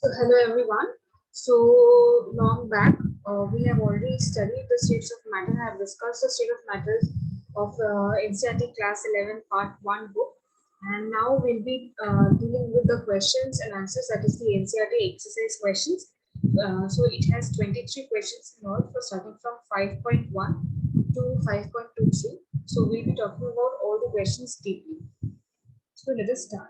So hello everyone. So long back, we have already studied the states of matter. I have discussed the state of matters of NCERT Class 11 Part 1 book, and now we'll be dealing with the questions and answers. That is the NCERT exercise questions. So it has 23 questions in all, for starting from 5.1 to 5.23. So we'll be talking about all the questions deeply. So let us start.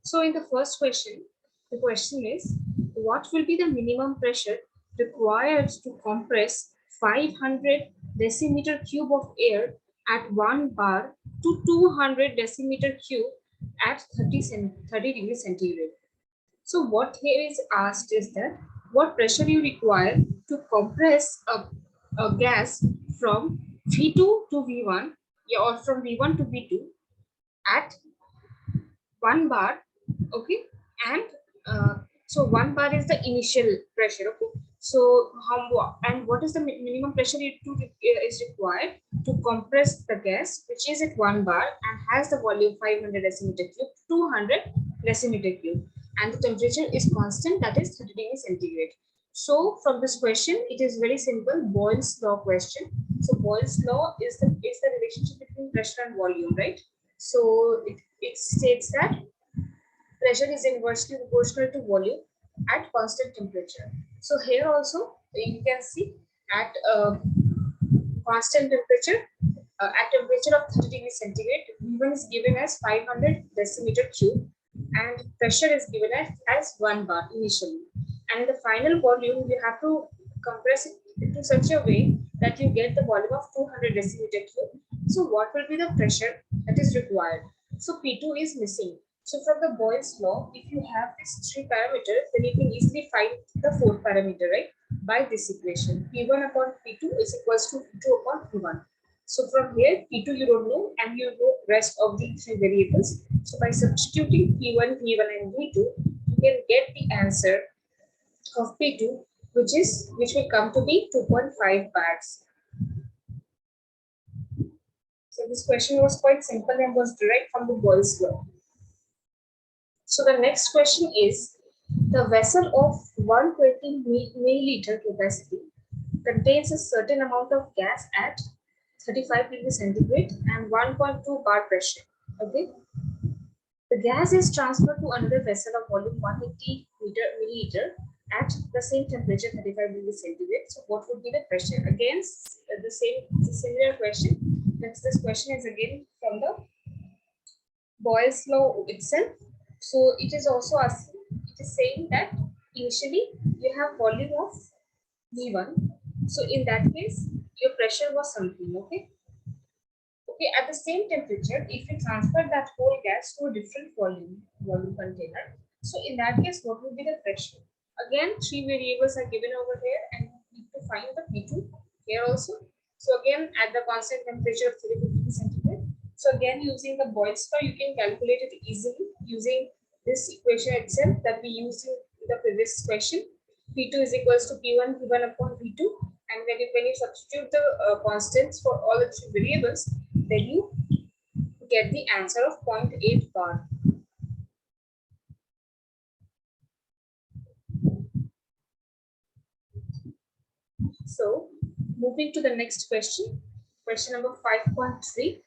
So in the first question, the question is, what will be the minimum pressure required to compress 500 decimeter cube of air at 1 bar to 200 decimeter cube at 30 degrees centigrade? So what here is asked is that what pressure you require to compress a gas from V2 to V1, or from V1 to V2 at 1 bar, okay, and so 1 bar is the initial pressure, okay. So how, and what is the minimum pressure is required to compress the gas which is at 1 bar and has the volume 500 decimeter cube, 200 decimeter cube, and the temperature is constant, that is 30 degrees centigrade. So from this question, it is very simple, Boyle's law question. So Boyle's law is the relationship between pressure and volume, right? So it states that pressure is inversely proportional to volume at constant temperature. So here also you can see at constant temperature, at temperature of 30 degrees centigrade, V1 is given as 500 decimeter cube and pressure is given as 1 bar initially. And the final volume, you have to compress it into such a way that you get the volume of 200 decimeter cube. So what will be the pressure that is required? So P2 is missing. So from the Boyle's law, if you have these 3 parameters, then you can easily find the 4th parameter, right? By this equation, P1 upon P2 is equals to P2 upon P1. So from here, P2 you don't know, and you know rest of the 3 variables. So by substituting P1, P1 and P2, you can get the answer of P2, which will come to be 2.5 bars. So this question was quite simple and was derived from the Boyle's law. So the next question is, the vessel of 120 milliliter capacity contains a certain amount of gas at 35 degrees centigrade and 1.2 bar pressure. Okay. The gas is transferred to another vessel of volume 180 milliliter at the same temperature, 35 degrees centigrade. So what would be the pressure? Again, the similar question. This question is again from the Boyle's law itself. So it is also asking, it is saying that initially you have volume of V1. So in that case, your pressure was something, okay? Okay, at the same temperature, if you transfer that whole gas to a different volume container, so in that case, what will be the pressure? Again, 3 variables are given over here, and you need to find the P2 here also. So again, at the constant temperature of 30 degrees centigrade. So again, using the Boyle's law, you can calculate it easily using this equation itself that we used in the previous question. P2 is equals to P1 upon P2, and when you substitute the constants for all the 3 variables, then you get the answer of 0.8 bar. So moving to the next question, question number 5.3.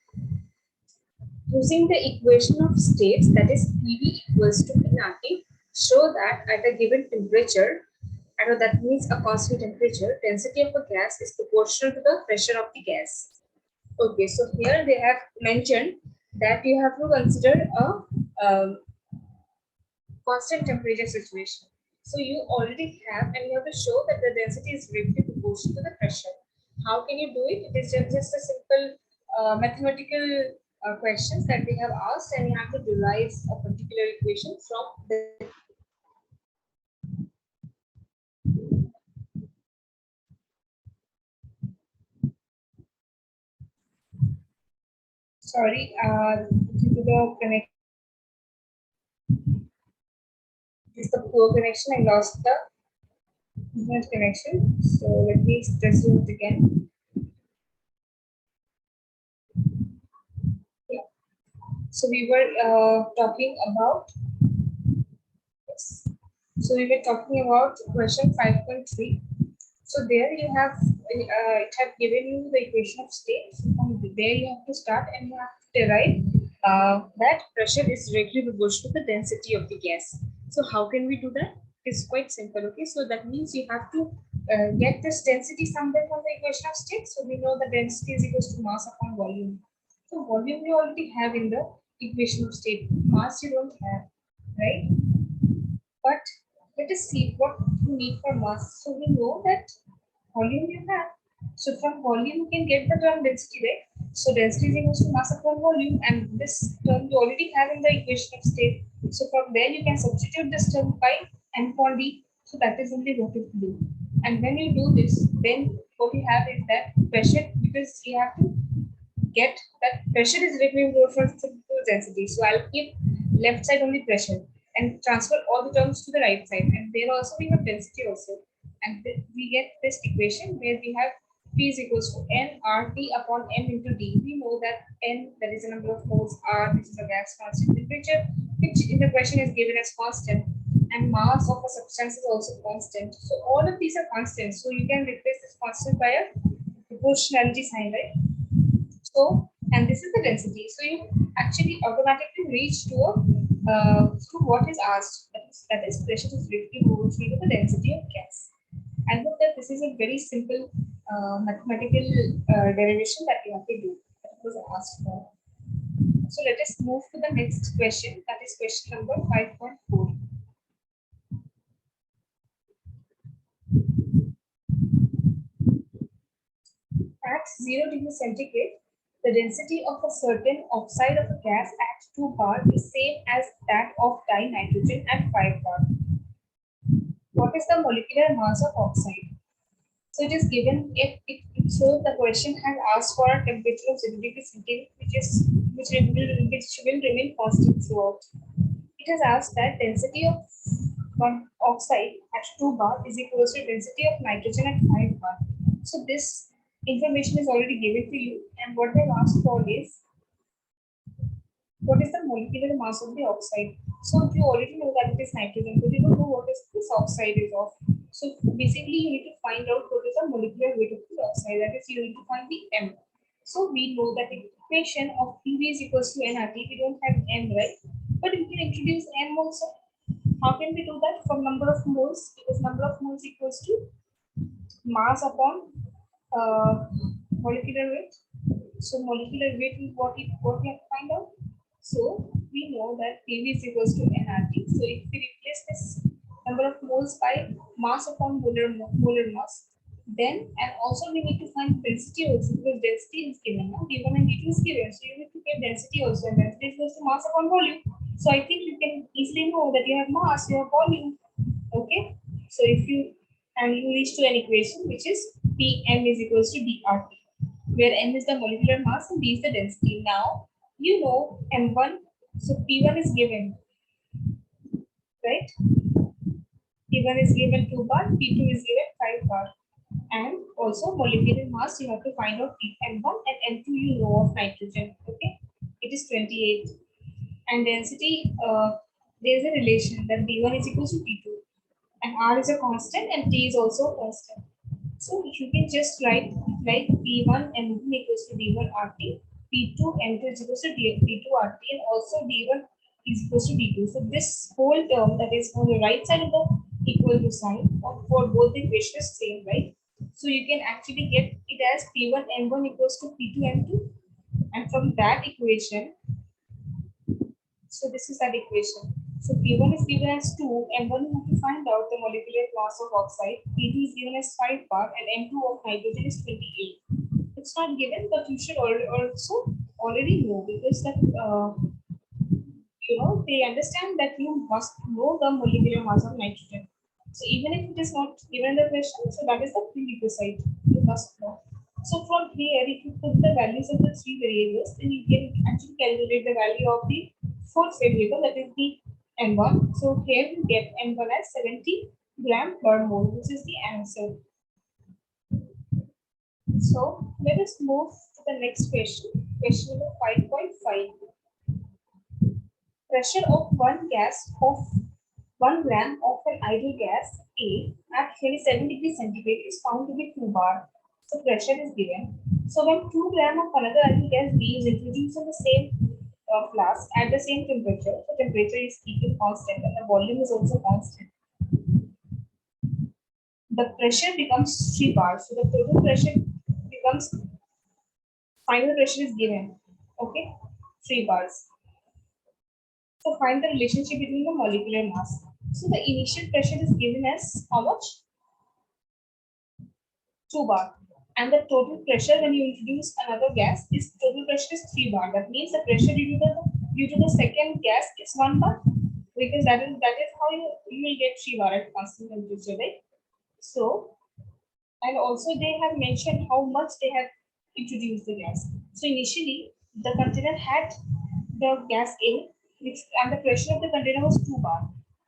Using the equation of states, that is PV equals to PRT, show that at a given temperature, and that means a constant temperature, density of a gas is proportional to the pressure of the gas. Okay, so here they have mentioned that you have to consider a constant temperature situation. So you already have, and you have to show that the density is directly proportional to the pressure. How can you do it? It is just a simple mathematical questions that they have asked, and you have to derive a particular equation from the. Sorry, due to the connection, is the poor connection. I lost the internet connection. So let me resume it again. Yeah. So we were talking about, yes. So we were talking about question 5.3. So there you have it have given you the equation of state. So from there you have to start and you have to derive that pressure is directly proportional to the density of the gas. So how can we do that? It's quite simple. Okay, so that means you have to get this density somewhere from the equation of state. So we know the density is equals to mass upon volume. So volume we already have in the equation of state. Mass you don't have, right? But let us see what you need for mass. So we know that volume you have. So from volume you can get the term density, right? So density is equal to mass upon volume, and this term you already have in the equation of state. So from there you can substitute this term by m upon d. So that is only what you do. And when you do this, then what you have is that pressure, because you have to get that pressure is directly proportional to density. So I'll keep left side only pressure and transfer all the terms to the right side. And there also we have density also. And we get this equation where we have P is equals to N RT upon M into D. We know that N, that is the number of moles, R, which is a gas constant temperature, which in the question is given as constant, and mass of a substance is also constant. So all of these are constants. So you can replace this constant by a proportionality sign, right? So, and this is the density. So you actually automatically reach to what is asked. That is pressure is directly proportional to the density of gas. I hope that this is a very simple mathematical derivation that you have to do. That was asked for. So let us move to the next question. That is question number 5.4. At 0 degrees centigrade, the density of a certain oxide of a gas at 2 bar is same as that of dinitrogen at 5 bar. What is the molecular mass of oxide? So it is given if it shows the question has asked for a temperature of 0 degrees centigrade, which will remain constant throughout. It has asked that density of one oxide at 2 bar is equal to density of nitrogen at 5 bar. So this information is already given to you, and what they've asked for is what is the molecular mass of the oxide. So you already know that it is nitrogen, but you don't know what is this oxide is of. So basically you need to find out what is the molecular weight of the oxide. That is, you need to find the M. So we know that the equation of PV is equals to nRT. We don't have M, right? But we can introduce M also. How can we do that? From number of moles, because number of moles equals to mass upon molecular weight. So molecular weight is what we have to find out. So we know that PV is equals to nRT. So if we replace this number of moles by mass upon molar mass, then and also we need to find density also, because density is given. Now D1 and D2 is given. So you need to get density also, and density is equals to mass upon volume. So I think you can easily know that you have mass, you have volume. Okay. So if you and you reach to an equation which is Pm is equals to dRT, where m is the molecular mass and d is the density. Now you know m1, so P1 is given, right? P1 is given 2 bar, P2 is given 5 bar, and also molecular mass you have to find out m1 and m2 you know of nitrogen. Okay, it is 28, and density there is a relation that d1 is equal to d2, and r is a constant and t is also a constant. So you can just write like P1 M1 equals to D1 RT, P2 M2 is equals to D2 RT, and also D1 is equals to D2. So this whole term that is on the right side of the equal to sign for both the equations same, right? So you can actually get it as P1 M1 equals to P2 M2, and from that equation, so this is that equation. So P1 is given as 2, M1 you have to find out the molecular mass of oxide, P2 is given as 5 bar, and M2 of nitrogen is 28. It's not given, but you should also already know, because that they understand that you must know the molecular mass of nitrogen. So even if it is not given in the question, so that is the prerequisite you must know. So from here, if you put the values of the three variables, then you can actually calculate the value of the fourth variable, that is the M1. So here we get M1 as 70 gram per mole, which is the answer. So let us move to the next question, question number 5.5. Pressure of one gas of 1 gram of an ideal gas A at 27 degrees centigrade is found to be 2 bar. So pressure is given. So when 2 gram of another ideal gas B is introduced in the same flask at the same temperature, the temperature is keeping constant and the volume is also constant. The pressure becomes 3 bar. So the total pressure becomes, final pressure is given. Okay, 3 bars. So find the relationship between the molecular mass. So the initial pressure is given as how much? 2 bar. And the total pressure when you introduce another gas is total pressure is 3 bar. That means the pressure due to the second gas is 1 bar, because that is how you will get 3 bar at constant temperature, right? So, and also they have mentioned how much they have introduced the gas. So initially the container had the gas A, which, and the pressure of the container was 2 bar,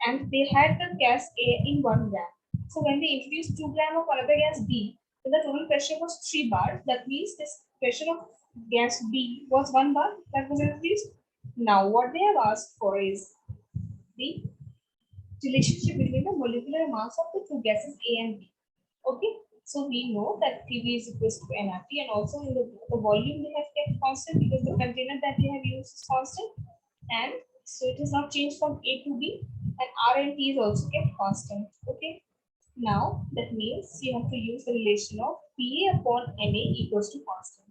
and they had the gas A in 1 gram. So when they introduced 2 gram of another gas B, then the total pressure was 3 bar. That means this pressure of gas B was 1 bar that was introduced. Now what they have asked for is the relationship between the molecular mass of the two gases A and B. Okay, so we know that PV is equal to nRT, and also in the volume they have kept constant because the container that they have used is constant, and so it is not changed from A to B, and R and T is also kept constant. Okay, now that means you have to use the relation of PA upon NA equals to constant,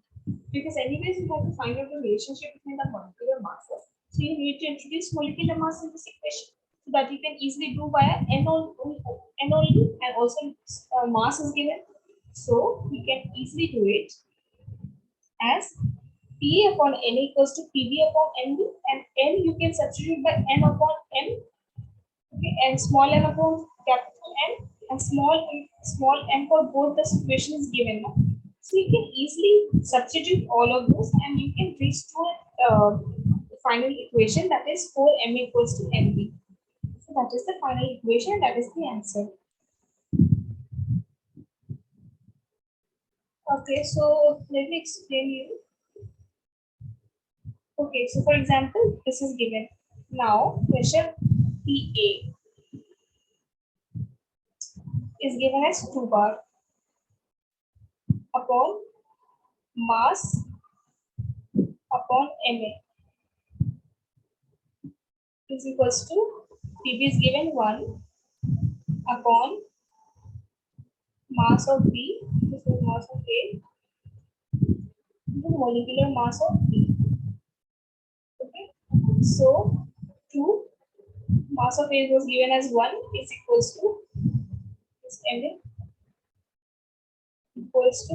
because anyways you have to find out the relationship between the molecular masses. So you need to introduce molecular mass in this equation, so that you can easily do via N only, and also mass is given. So we can easily do it as PA upon N equals to PV upon NB, and N you can substitute by N upon M. Okay, and small n upon capital N, and small n for both the situation is given now. So you can easily substitute all of those, and you can reach to a final equation, that is 4m equals to mb. So that is the final equation, that is the answer. Okay, so let me explain you. Okay, so for example, this is given. Now pressure PA is given as 2 bar upon mass upon Ma is equals to PB is given 1 upon mass of B, this is mass of A, the molecular mass of B. Okay, so 2 mass of A was given as 1 is equals to this Ma equals to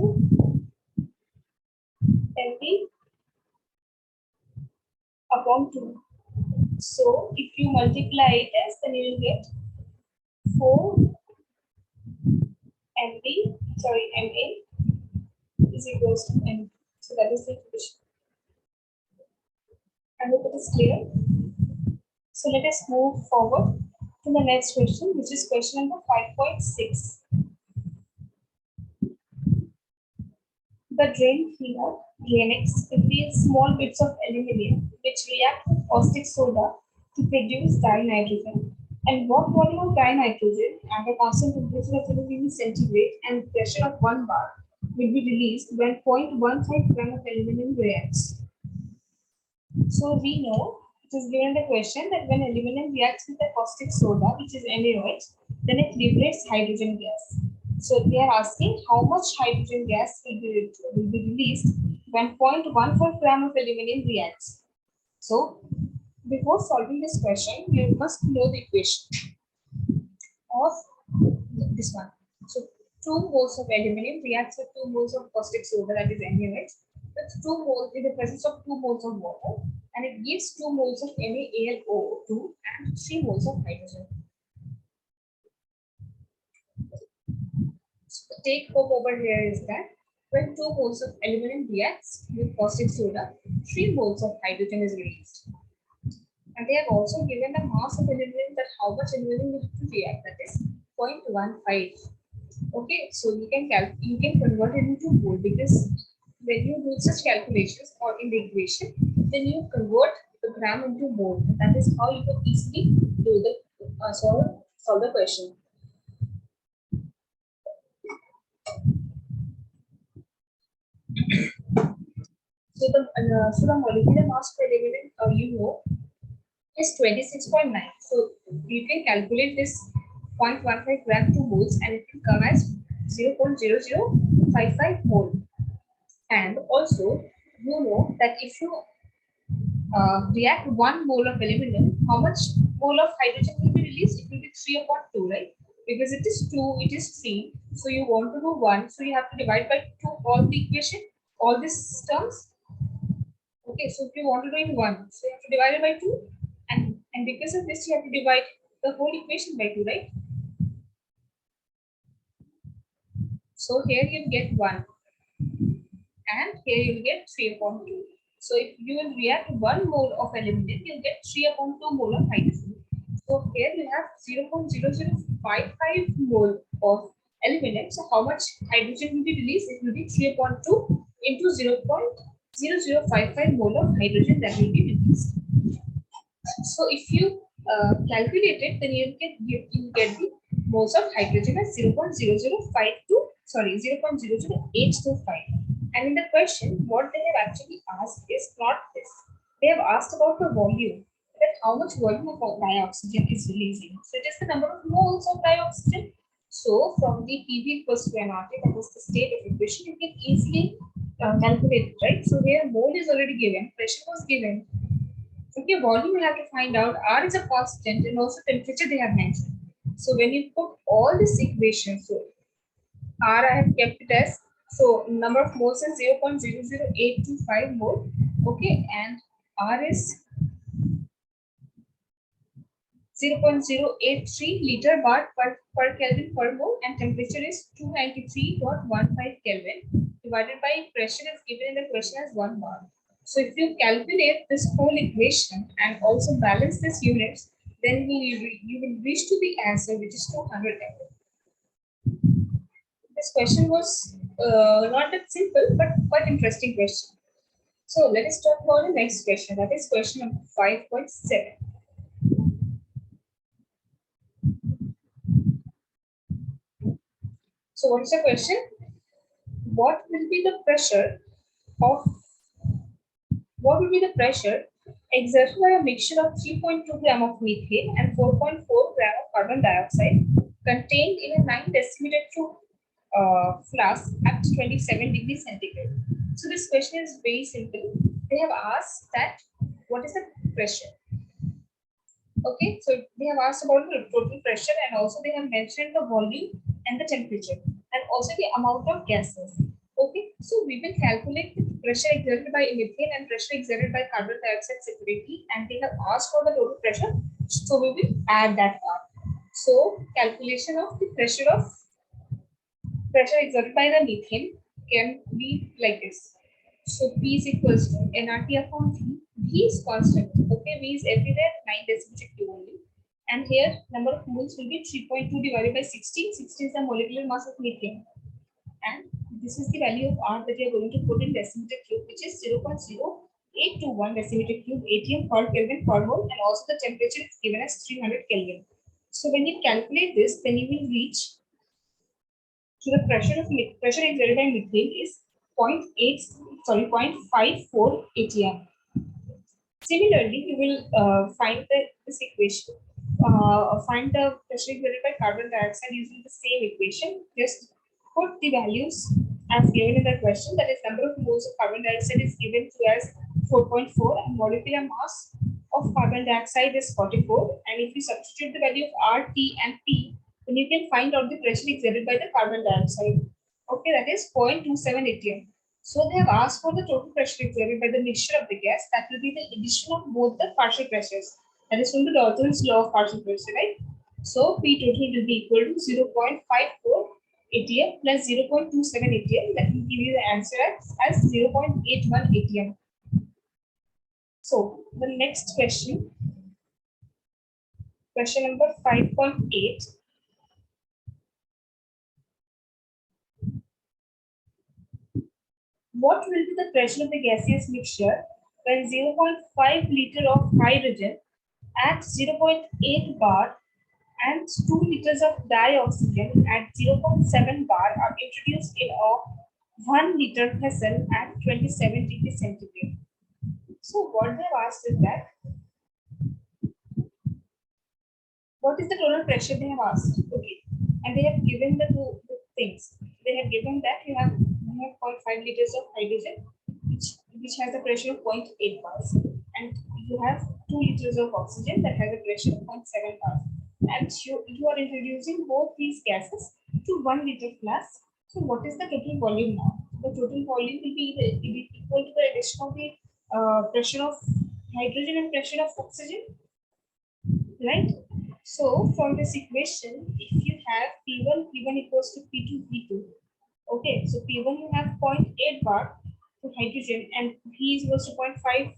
MB upon 2. So if you multiply it as, then you will get 4 MB, sorry, MA is equals to MB. So that is the equation. I hope it is clear. So let us move forward to the next question, which is question number 5.6. The drain cleaner, Drainix, contains small bits of aluminum which react with caustic soda to produce dinitrogen. And what volume of dinitrogen at a constant temperature of 20 degrees centigrade and pressure of 1 bar will be released when 0.15 gram of aluminum reacts? So we know it is given the question that when aluminum reacts with the caustic soda, which is NaOH, then it liberates hydrogen gas. So they are asking how much hydrogen gas will be released when 0.14 gram of aluminum reacts. So before solving this question, you must know the equation of this one. So 2 moles of aluminum reacts with 2 moles of caustic soda, that is NaOH, with 2 moles in the presence of 2 moles of water, and it gives 2 moles of NaAlO2 and 3 moles of hydrogen. So the take home over here is that when 2 moles of aluminum reacts with caustic soda, 3 moles of hydrogen is released. And they have also given the mass of aluminum, that how much aluminum you have to react, that is 0.15. Okay, so you can convert it into mole, because when you do such calculations or in the equation, then you convert the gram into mole. That is how you can easily do the solve the question. So the molecular mass per element, is 26.9. So you can calculate this 0.15 gram to moles and it will come as 0.0055 mole. And also, you know that if you react 1 mole of aluminum, how much mole of hydrogen will be released? It will be 3 upon 2, right? Because it is 2, it is 3. So you want to do 1. So you have to divide by 2 all the equation, all these terms. Okay, so if you want to do in 1, so you have to divide it by 2. And because of this, you have to divide the whole equation by 2, right? So here you get 1. And here you will get 3 upon 2. So if you will react 1 mole of aluminum, you will get 3 upon 2 mole of hydrogen. So here you have 0.0055 mole of aluminum. So how much hydrogen will be released? It will be 3 upon 2 into 0.0055 mole of hydrogen that will be released. So if you calculate it, then you get the moles of hydrogen as 0.0052, sorry, 0.00825. And in the question, what they have actually asked is not this. They have asked about the volume, that how much volume of dioxygen is releasing. So it is the number of moles of dioxygen. So from the PV equals to nRT, that is the state of equation, you can easily calculate it, right? So here mole is already given, pressure was given. Okay, volume you have to find out. R is a constant and also temperature they have mentioned. So when you put all these equations, so R I have kept it as, so number of moles is 0.00825 mole. Okay, and R is 0.083 liter bar per Kelvin per mole, and temperature is 293.15 Kelvin, divided by pressure is given in the question as 1 bar. So if you calculate this whole equation and also balance these units, then you will reach to the answer, which is 200 Kelvin. This question was not that simple, but quite interesting question. So let us talk about the next question. That is question number 5.7. So what is the question? What will be the pressure exerted by a mixture of 3.2 gram of methane and 4.4 gram of carbon dioxide contained in a 9 decimeter cube flask at 27 degrees centigrade? So this question is very simple. They have asked that what is the pressure? Okay, so they have asked about the total pressure and also they have mentioned the volume and the temperature and also the amount of gases. Okay, so we will calculate the pressure exerted by methane and pressure exerted by carbon dioxide separately, and they have asked for the total pressure, so we will add that part. So calculation of the pressure exerted by the methane can be like this. So P is equals to nRT upon V. V is constant. Okay, V is everywhere 9 decimeter cube only. And here number of moles will be 3.2 divided by 16. 16 is the molecular mass of methane. And this is the value of R that you are going to put in decimeter cube, which is 0.0821 decimeter cube ATM per Kelvin per mole, and also the temperature is given as 300 Kelvin. So when you calculate this, then you will reach to the pressure exerted by methane is 0.54 atm. Similarly, you will find this equation. Find the pressure exerted by carbon dioxide using the same equation. Just put the values as given in the question. That is, number of moles of carbon dioxide is given to as 4.4, and molecular mass of carbon dioxide is 44. And if you substitute the value of R, T, and P, then you can find out the pressure exerted by the carbon dioxide. Okay, that is 0.27 atm. So they have asked for the total pressure exerted by the mixture of the gas. That will be the addition of both the partial pressures. That is from the Dalton's law of partial pressure, right? So P total will be equal to 0.54 atm plus 0.27 atm. That will give you the answer as 0.81 atm. So the next question, question number 5.8. What will be the pressure of the gaseous mixture when 0.5 liter of hydrogen at 0.8 bar and 2 liters of dioxygen at 0.7 bar are introduced in a 1 liter vessel at 27 degrees centigrade. So what they've asked is that what is the total pressure they have asked? Okay, and they have given the two things. They have given that you have zero point 0.5 liters of hydrogen, which has a pressure of 0.8 bars, and you have 2 liters of oxygen that has a pressure of 0.7 bars, and you are introducing both these gases to 1 liter flask. So what is the total volume now? The total volume will be equal to the addition of the pressure of hydrogen and pressure of oxygen, right? So from this equation, if you have P1 equals to P2, V2. Okay, so P1 you have 0.8 bar to hydrogen and V is equals to 0.5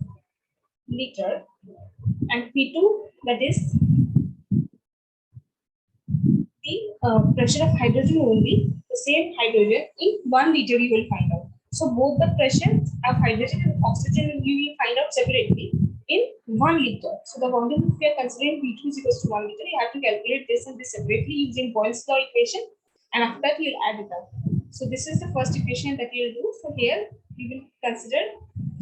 liter, and P2, that is the pressure of hydrogen only, the same hydrogen in 1 liter you will find out. So both the pressure of hydrogen and oxygen you will find out separately in 1 liter. So the volume, if we are considering P2 is equals to 1 liter, you have to calculate this and this separately using Boyle's law equation, and after that you will add it up. So this is the first equation that you will do. So here you will consider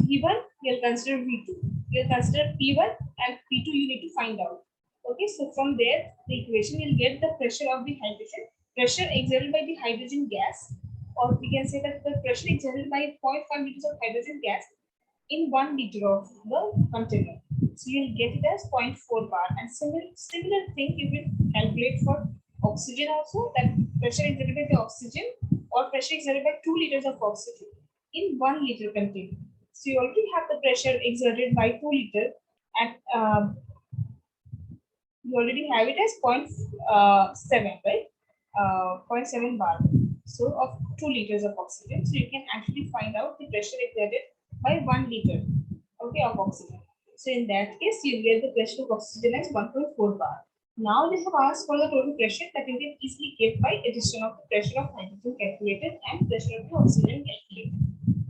V1, you will consider V2, you will consider P1, and P2 you need to find out. Okay, so from there, the equation will get the pressure of the hydrogen, pressure exerted by the hydrogen gas, or we can say that the pressure exerted by 0.5 liters of hydrogen gas in 1 liter of the container. So you'll get it as 0.4 bar, and similar thing you will calculate for oxygen also, that pressure exerted by the oxygen or pressure exerted by 2 liters of oxygen in 1 liter container. So you already have the pressure exerted by 2 liter at you already have it as 0.7, right? 0.7 bar. So of 2 liters of oxygen. So you can actually find out the pressure exerted by 1 liter, okay, of oxygen. So in that case, you get the pressure of oxygen as 1.4 bar. Now they have asked for the total pressure that you can easily get by addition of the pressure of hydrogen calculated and pressure of the oxygen calculated.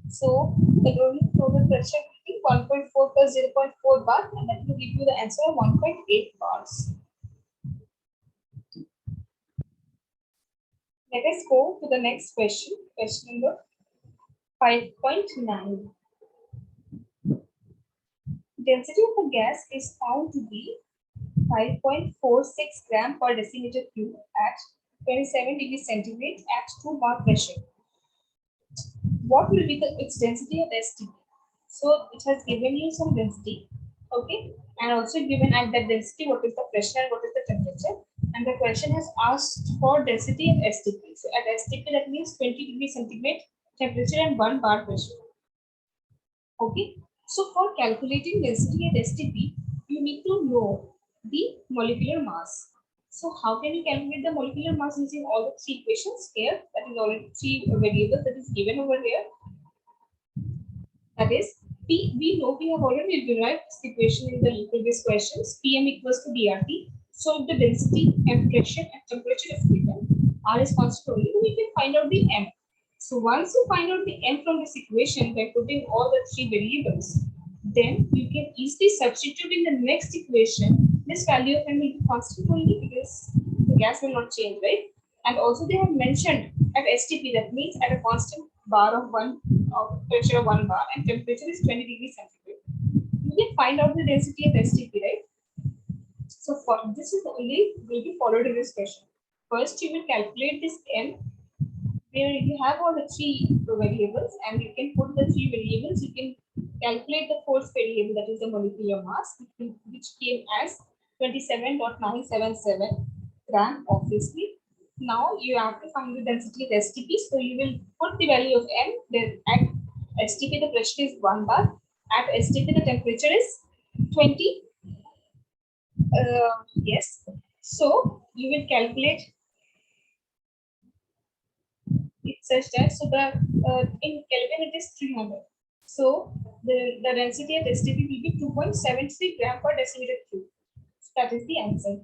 So the total pressure will be 1.4 plus 0.4 bar, and that will give you the answer of 1.8 bars. Let us go to the next question, question number 5.9. Density of a gas is found to be 5.46 gram per decimeter cube at 27 degrees centigrade at 2 bar pressure. What will be its density at STP? So it has given you some density, okay, and also given at that density what is the pressure and what is the temperature. And the question has asked for density at STP. So at STP, that means 20 degrees centigrade temperature and 1 bar pressure. Okay. So for calculating density at STP, you need to know the molecular mass. So how can you calculate the molecular mass using all the 3 equations here? That is already 3 variables that is given over here. That is, we know we have already derived this equation in the previous questions. Pm equals to dRT. So if the density and pressure and temperature is given, R is constant only, we can find out the M. So once you find out the M from this equation by putting all the 3 variables, then you can easily substitute in the next equation. This value of M will be constant only because the gas will not change, right? And also they have mentioned at STP, that means at a constant bar of pressure of 1 bar and temperature is 20 degrees centigrade. You can find out the density of STP, right? So for this is the only will be followed in this question. First, you will calculate this M, where you have all the 3 variables, and you can put the 3 variables. You can calculate the fourth variable, that is the molecular mass, which came as 27.977 gram, obviously. Now you have to find the density of STP. So you will put the value of M. Then at STP the pressure is 1 bar. At STP the temperature is 20. Yes. So you will calculate it such that, so the in Kelvin it is 300. So the density at STP will be 2.73 gram per decimeter cube. So that is the answer.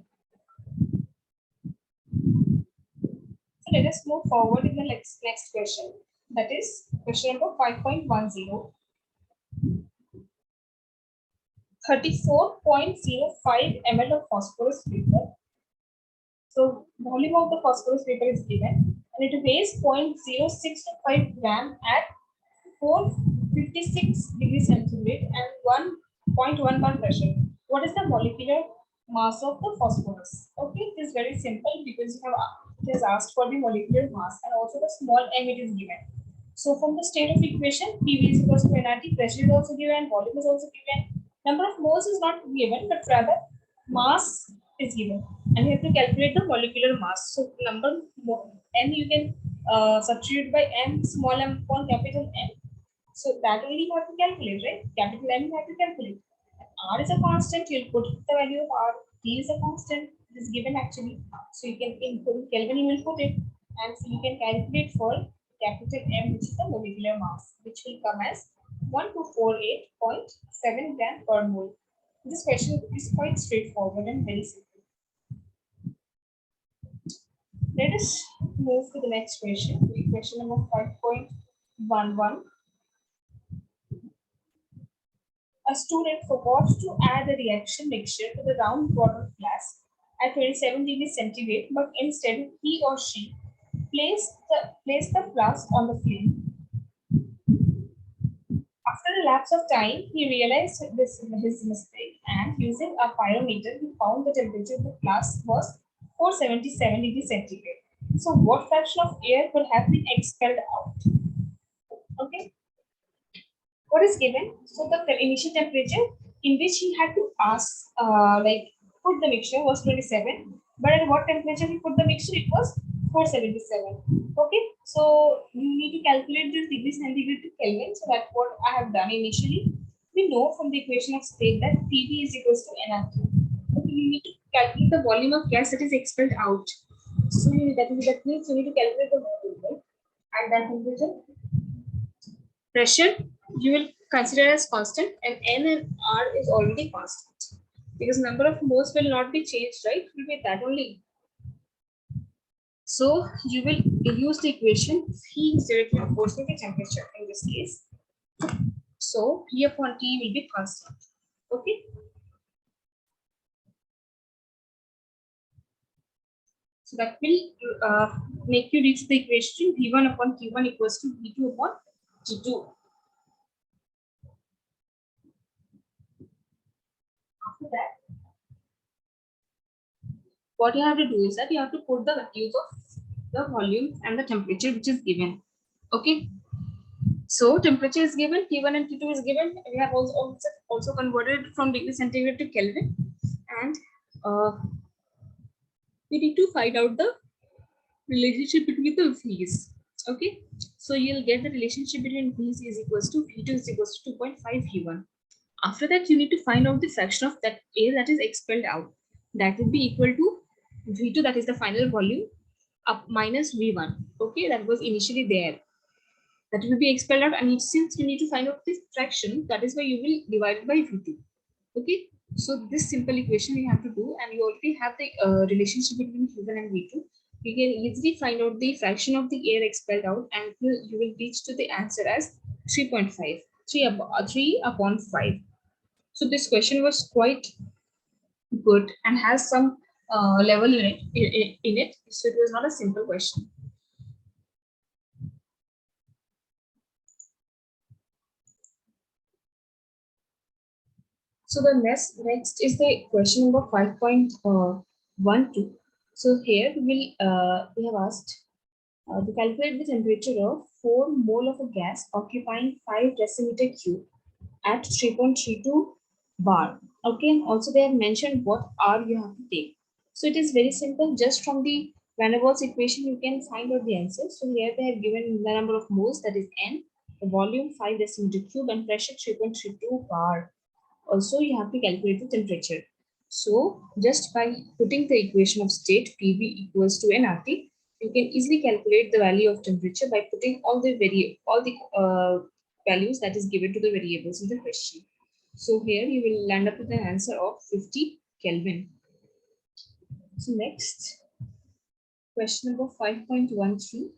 So let us move forward in the next question. That is question number 5.10. 34.05 ml of phosphorus vapor So volume of the phosphorus paper is given, and it weighs 0.065 gram at 456 degrees centigrade and 1.1 bar pressure. What is the molecular mass of the phosphorus? Okay, it is very simple because it has asked for the molecular mass and also the small m it is given. So from the state of equation, PV is equal to NRT, pressure is also given, volume is also given. Number of moles is not given, but rather mass is given. And you have to calculate the molecular mass. So number m you can substitute by m small m upon capital M. So that only you have to calculate, right? Capital M you have to calculate. R is a constant, you'll put the value of R. T is a constant, it is given actually. So you can input Kelvin, you will put it. And so you can calculate for capital M, which is the molecular mass, which will come as 1248.7 gram per mole. This question is quite straightforward and very simple. Let us move to the next question. Question number 5.11. A student forgot to add the reaction mixture to the round water flask at 27 degrees centigrade, but instead he or she placed the flask on the flame. After a lapse of time, he realized his mistake, and using a pyrometer, he found the temperature of the flask was 477 degrees centigrade. So, what fraction of air could have been expelled out? Okay. What is given? So the initial temperature in which he had to ask, put the mixture was 27, but at what temperature he put the mixture? It was 477. Okay, so you need to calculate this degree centigrade to Kelvin. So that's what I have done initially. We know from the equation of state that PV is equals to nRT. Okay, we need to calculate the volume of gas that is expelled out. So that means you need to calculate the volume at that temperature. Pressure you will consider as constant, and N and R is already constant because number of moles will not be changed, right? It will be that only. So you will use the equation P is directly proportional to temperature in this case. So P upon T will be constant. Okay. So that will make you reach the equation V1 upon Q1 equals to V2 upon T2. After that, what you have to do is that you have to put the values of the volume and the temperature which is given. Okay. So temperature is given, T1 and T2 is given. We have also converted from degree centigrade to Kelvin, and we need to find out the relationship between the V's. Okay, so you'll get the relationship between V's is equals to V2 is equals to 2.5 V1. After that, you need to find out the fraction of that air that is expelled out. That would be equal to V2, that is the final volume, up minus V1. Okay, that was initially there. That will be expelled out, and since you need to find out this fraction, that is why you will divide it by V2. Okay, so this simple equation you have to do, and you already have the relationship between V1 and V2. You can easily find out the fraction of the air expelled out, and you will reach to the answer as 3.5, 3 upon 5. So this question was quite good and has some level in it. So it was not a simple question. So the next is the question number 5.12. So here we have asked to calculate the temperature of 4 mole of a gas occupying 5 decimeter cube at 3.32 bar. Okay, and also they have mentioned what R you have to take. So it is very simple. Just from the Van der Waals equation, you can find out the answer. So here they have given the number of moles, that is N, the volume 5 decimeter cube, and pressure 3.32 bar. Also, you have to calculate the temperature. So just by putting the equation of state PV equals to nRT, you can easily calculate the value of temperature by putting all the values that is given to the variables in the question. So here you will land up with an answer of 50 Kelvin. So next, question number 5.13.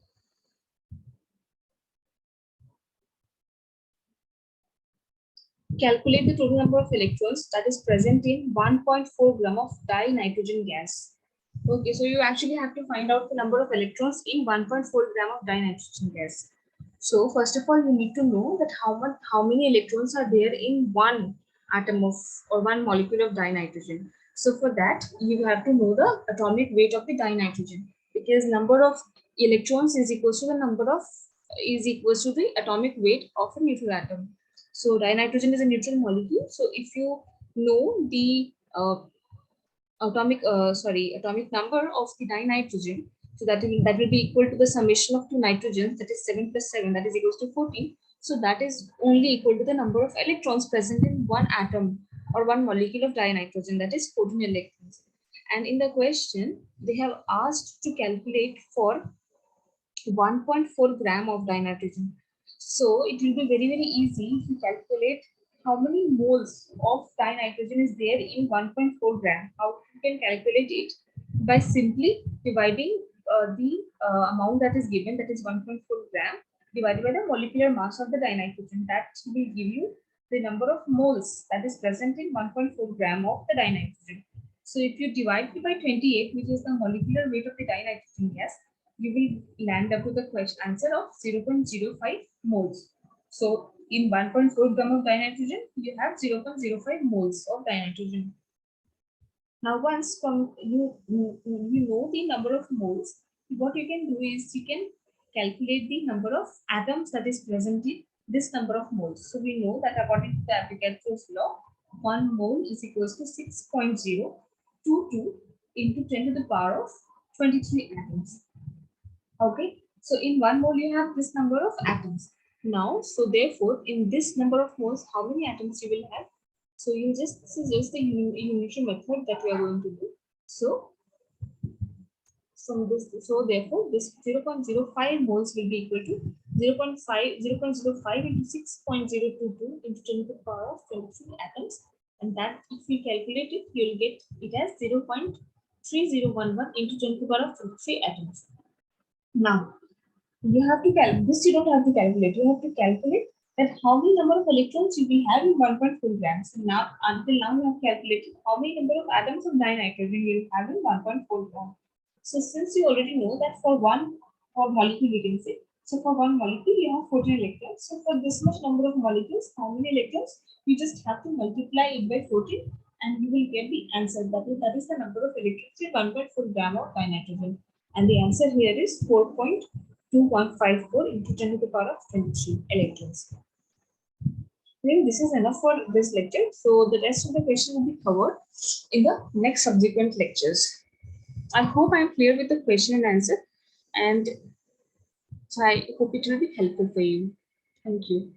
Calculate the total number of electrons that is present in 1.4 gram of dinitrogen gas. Okay, so you actually have to find out the number of electrons in 1.4 gram of dinitrogen gas. So first of all, you need to know that how many electrons are there in one atom of or one molecule of dinitrogen. So for that, you have to know the atomic weight of the dinitrogen, because number of electrons is equals to the atomic weight of a neutral atom. So dinitrogen is a neutral molecule. So if you know the atomic number of the dinitrogen, so that will be equal to the summation of two nitrogens, that is 7 plus 7, that is equals to 14. So that is only equal to the number of electrons present in one atom or one molecule of dinitrogen, that is 14 electrons. And in the question they have asked to calculate for 1.4 gram of dinitrogen. So it will be very, very easy to calculate how many moles of dinitrogen is there in 1.4 gram. How you can calculate it? By simply dividing the amount that is given, that is 1.4 gram, divided by the molecular mass of the dinitrogen. That will give you the number of moles that is present in 1.4 gram of the dinitrogen. So if you divide it by 28, which is the molecular weight of the dinitrogen gas, you will land up with the question answer of 0.05 moles. So in 1.4 gram of dinitrogen, you have 0.05 moles of dinitrogen. Now, once you know the number of moles, what you can do is you can calculate the number of atoms that is present in this number of moles. So we know that according to the Avogadro's law, 1 mole is equals to 6.022 into 10 to the power of 23 atoms. Okay, so in 1 mole you have this number of atoms. Now, so therefore, in this number of moles, how many atoms you will have? So you just, this is just the unitary method that we are going to do. So from this, so therefore, this 0.05 moles will be equal to 0.05 into 6.022 into 10 to the power of 23 atoms. And that if we calculate it, you will get it as 0.3011 into 10 to the power of 23 atoms. Now, you have to calculate this, you don't have to calculate, you have to calculate that how many number of electrons you will have in 1.4 grams. So now until now you have calculated how many number of atoms of dinitrogen you will have in 1.4 gram. So since you already know that for molecule we can say, so for one molecule you have 14 electrons. So for this much number of molecules, how many electrons, you just have to multiply it by 14 and you will get the answer. That is the number of electrons in 1.4 gram of dinitrogen. And the answer here is 4.2154 into 10 to the power of 23 electrons. I think this is enough for this lecture. So the rest of the question will be covered in the next subsequent lectures. I hope I am clear with the question and answer, and so I hope it will be helpful for you. Thank you.